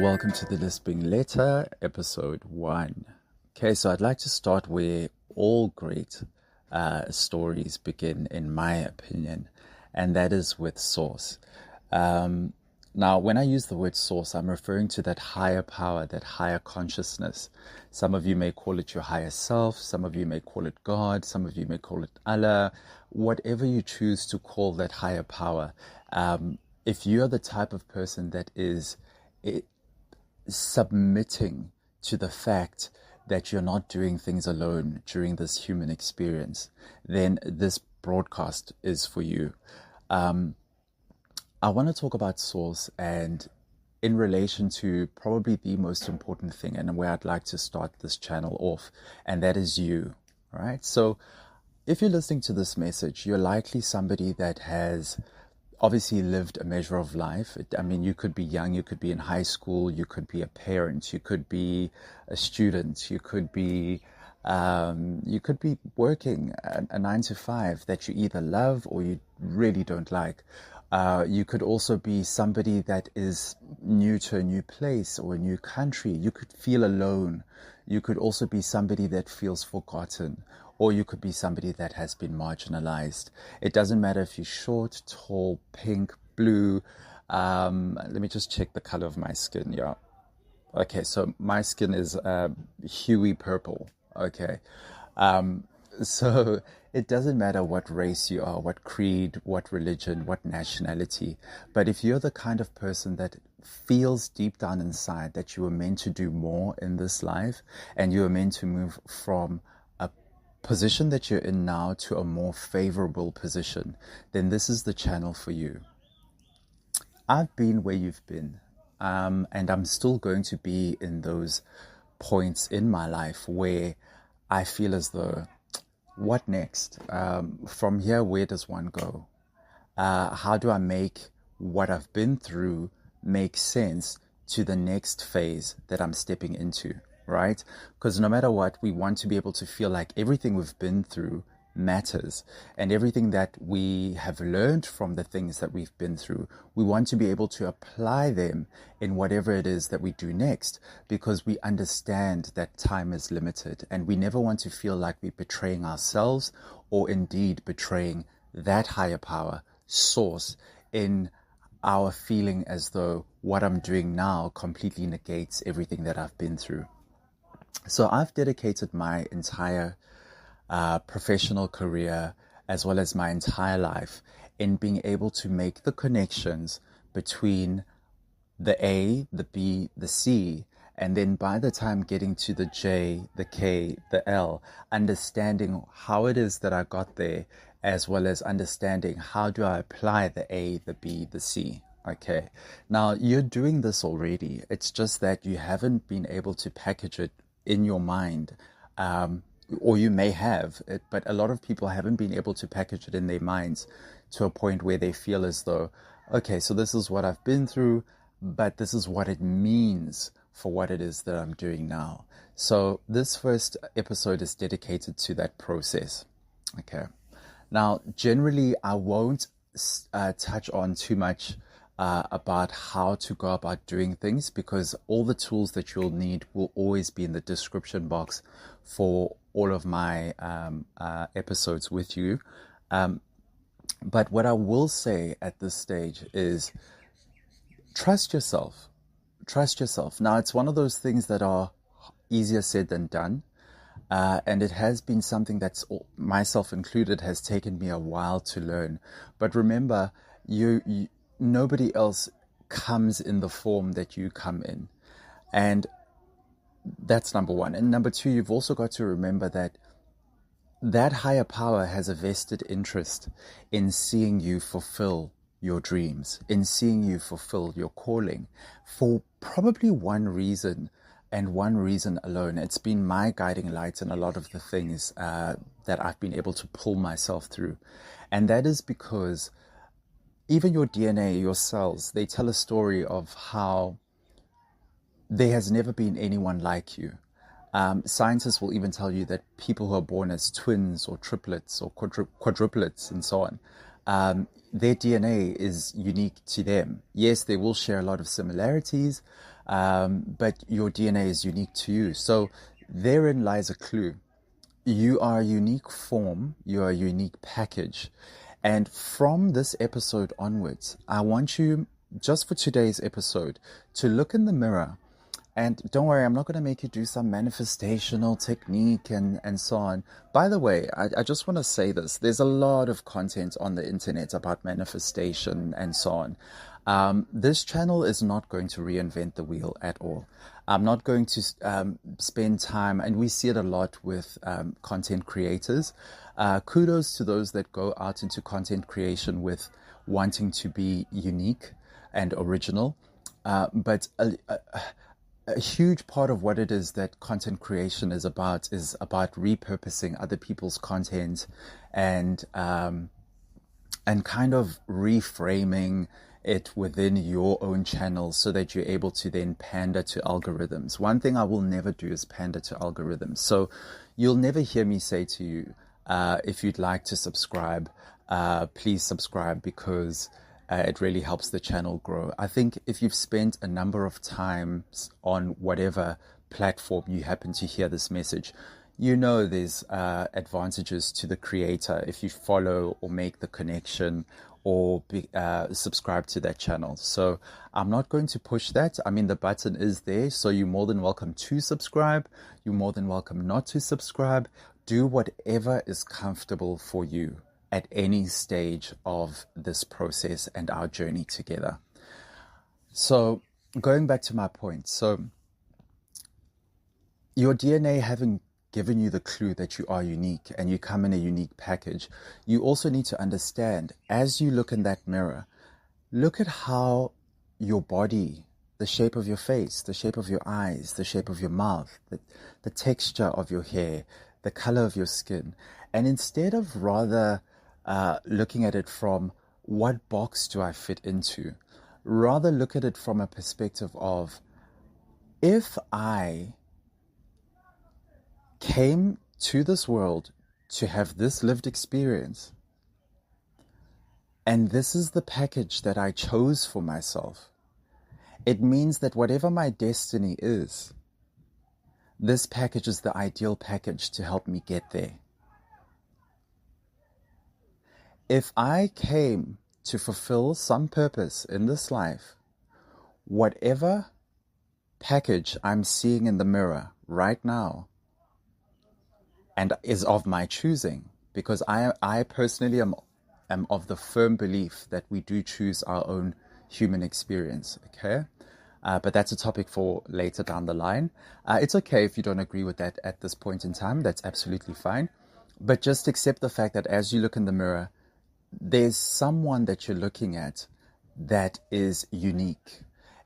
Welcome to the Lisping Letter, Episode 1. Okay, so I'd like to start where all great stories begin, in my opinion, and that is with source. Now, when I use the word source, I'm referring to that higher power, that higher consciousness. Some of you may call it your higher self, some of you may call it God, some of you may call it Allah, whatever you choose to call that higher power. If you are the type of person that is submitting to the fact that you're not doing things alone during this human experience, then this broadcast is for you. I want to talk about source, and in relation to probably the most important thing and where I'd like to start this channel off, and that is you, right? So if you're listening to this message, you're likely somebody that has obviously lived a measure of life. You could be young, you could be in high school, you could be a parent, you could be a student, you could be working a 9 to 5 that you either love or you really don't like. You could also be somebody that is new to a new place or a new country. You could feel alone. You could also be somebody that feels forgotten, or you could be somebody that has been marginalized. It doesn't matter if you're short, tall, pink, blue. Let me just check the color of my skin. Yeah. Okay, so my skin is huey purple. Okay. So it doesn't matter what race you are, what creed, what religion, what nationality. But if you're the kind of person that feels deep down inside that you were meant to do more in this life, and you are meant to move from a position that you're in now to a more favorable position, then this is the channel for you. I've been where you've been, and I'm still going to be in those points in my life where I feel as though, what next? From here, where does one go? How do I make what I've been through make sense to the next phase that I'm stepping into, right? Because no matter what, we want to be able to feel like everything we've been through matters, and everything that we have learned from the things that we've been through, we want to be able to apply them in whatever it is that we do next, because we understand that time is limited, and we never want to feel like we're betraying ourselves, or indeed betraying that higher power source, in our feeling as though what I'm doing now completely negates everything that I've been through. So I've dedicated my entire professional career, as well as my entire life, in being able to make the connections between the A, the B, the C, and then by the time getting to the J, the K, the L, understanding how it is that I got there, as well as understanding how do I apply the A, the B, the C. Okay, now you're doing this already. It's just that you haven't been able to package it in your mind, or you may have it, but a lot of people haven't been able to package it in their minds to a point where they feel as though, okay, so this is what I've been through, but this is what it means for what it is that I'm doing now. So this first episode is dedicated to that process. Okay. Now, generally, I won't touch on too much about how to go about doing things, because all the tools that you'll need will always be in the description box for all of my episodes with you. But what I will say at this stage is trust yourself. Trust yourself. Now, it's one of those things that are easier said than done. And it has been something that's, myself included, has taken me a while to learn. But remember, nobody else comes in the form that you come in. And that's number one. And number two, you've also got to remember that that higher power has a vested interest in seeing you fulfill your dreams, in seeing you fulfill your calling, for probably one reason, and one reason alone. It's been my guiding light in a lot of the things that I've been able to pull myself through. And that is because even your DNA, your cells, they tell a story of how there has never been anyone like you. Scientists will even tell you that people who are born as twins or triplets or quadruplets and so on, their DNA is unique to them. Yes, they will share a lot of similarities, but your DNA is unique to you. So therein lies a clue. You are a unique form, you are a unique package. And from this episode onwards, I want you, just for today's episode, to look in the mirror. And don't worry, I'm not going to make you do some manifestational technique and so on. By the way, I just want to say this. There's a lot of content on the internet about manifestation and so on. This channel is not going to reinvent the wheel at all. I'm not going to spend time, and we see it a lot with content creators. Kudos to those that go out into content creation with wanting to be unique and original. But a huge part of what it is that content creation is about repurposing other people's content and kind of reframing it within your own channel so that you're able to then pander to algorithms. One thing I will never do is pander to algorithms. So you'll never hear me say to you, if you'd like to subscribe, please subscribe, because it really helps the channel grow. I think if you've spent a number of times on whatever platform you happen to hear this message, you know there's advantages to the creator if you follow or make the connection or subscribe to that channel. So I'm not going to push that. I mean, the button is there, so you're more than welcome to subscribe. You're more than welcome not to subscribe. Do whatever is comfortable for you at any stage of this process and our journey together. So going back to my point, so your DNA having given you the clue that you are unique and you come in a unique package, you also need to understand, as you look in that mirror, look at how your body, the shape of your face, the shape of your eyes, the shape of your mouth, the texture of your hair, the color of your skin. And instead of rather looking at it from what box do I fit into, rather look at it from a perspective of, if I came to this world to have this lived experience, and this is the package that I chose for myself, it means that whatever my destiny is, this package is the ideal package to help me get there. If I came to fulfill some purpose in this life, whatever package I'm seeing in the mirror right now, and is of my choosing, because I personally am of the firm belief that we do choose our own human experience, okay? But that's a topic for later down the line. It's okay if you don't agree with that at this point in time. That's absolutely fine. But just accept the fact that as you look in the mirror, there's someone that you're looking at that is unique.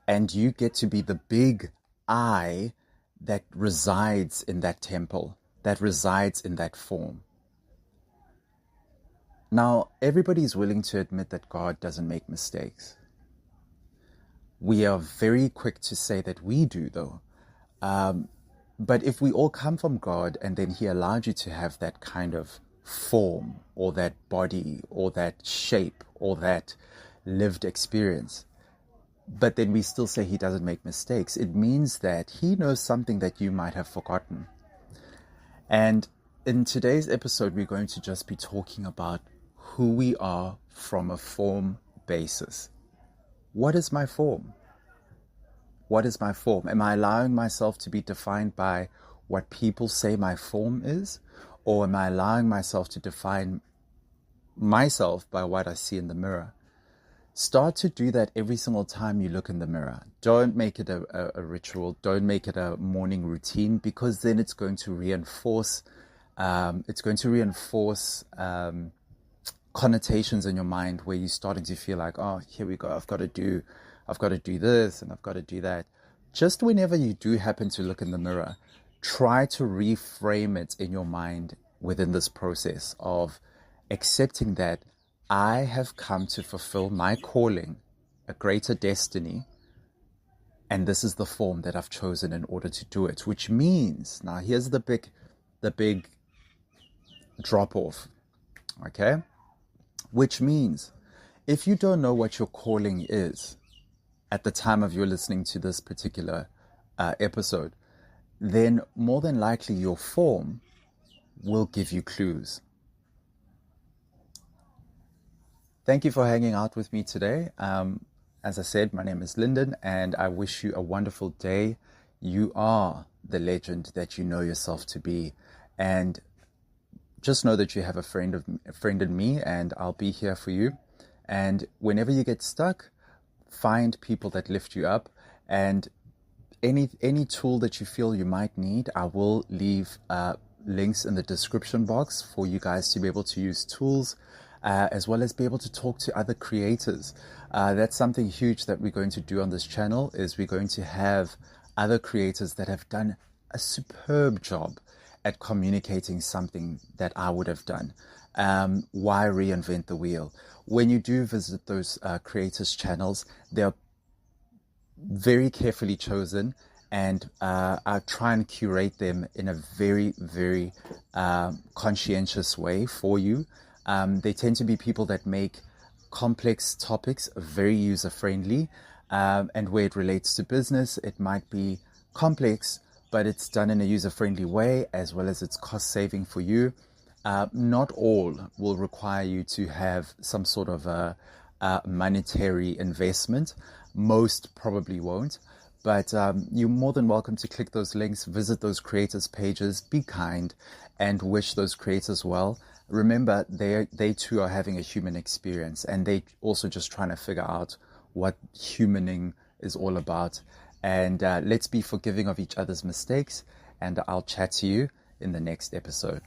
And you get to be the big I that resides in that temple, that resides in that form. Now, everybody's willing to admit that God doesn't make mistakes. We are very quick to say that we do, though. But if we all come from God and then He allowed you to have that kind of form or that body or that shape or that lived experience, but then we still say He doesn't make mistakes, it means that He knows something that you might have forgotten. And in today's episode, we're going to just be talking about who we are from a form basis. What is my form? What is my form? Am I allowing myself to be defined by what people say my form is? Or am I allowing myself to define myself by what I see in the mirror? Start to do that every single time you look in the mirror. Don't make it a ritual. Don't make it a morning routine, because then it's going to reinforce connotations in your mind where you're starting to feel like, oh, here we go. I've got to do this and I've got to do that. Just whenever you do happen to look in the mirror, try to reframe it in your mind within this process of accepting that I have come to fulfill my calling, a greater destiny, and this is the form that I've chosen in order to do it. Which means, now here's the big drop off, okay? Which means, if you don't know what your calling is, at the time of your listening to this particular episode, then more than likely your form will give you clues. Thank you for hanging out with me today. As I said, my name is Linden, and I wish you a wonderful day. You are the legend that you know yourself to be. And just know that you have a friend in me, and I'll be here for you. And whenever you get stuck, find people that lift you up. And any tool that you feel you might need, I will leave links in the description box for you guys to be able to use tools, as well as be able to talk to other creators. That's something huge that we're going to do on this channel, is we're going to have other creators that have done a superb job at communicating something that I would have done. Why reinvent the wheel? When you do visit those creators' channels, they're very carefully chosen, and I try and curate them in a very, very conscientious way for you. They tend to be people that make complex topics very user-friendly, and where it relates to business, it might be complex, but it's done in a user-friendly way, as well as it's cost-saving for you. Not all will require you to have some sort of a monetary investment. Most probably won't, but you're more than welcome to click those links, visit those creators' pages, be kind, and wish those creators well. Remember, they too are having a human experience, and they also just trying to figure out what humaning is all about. And let's be forgiving of each other's mistakes, and I'll chat to you in the next episode.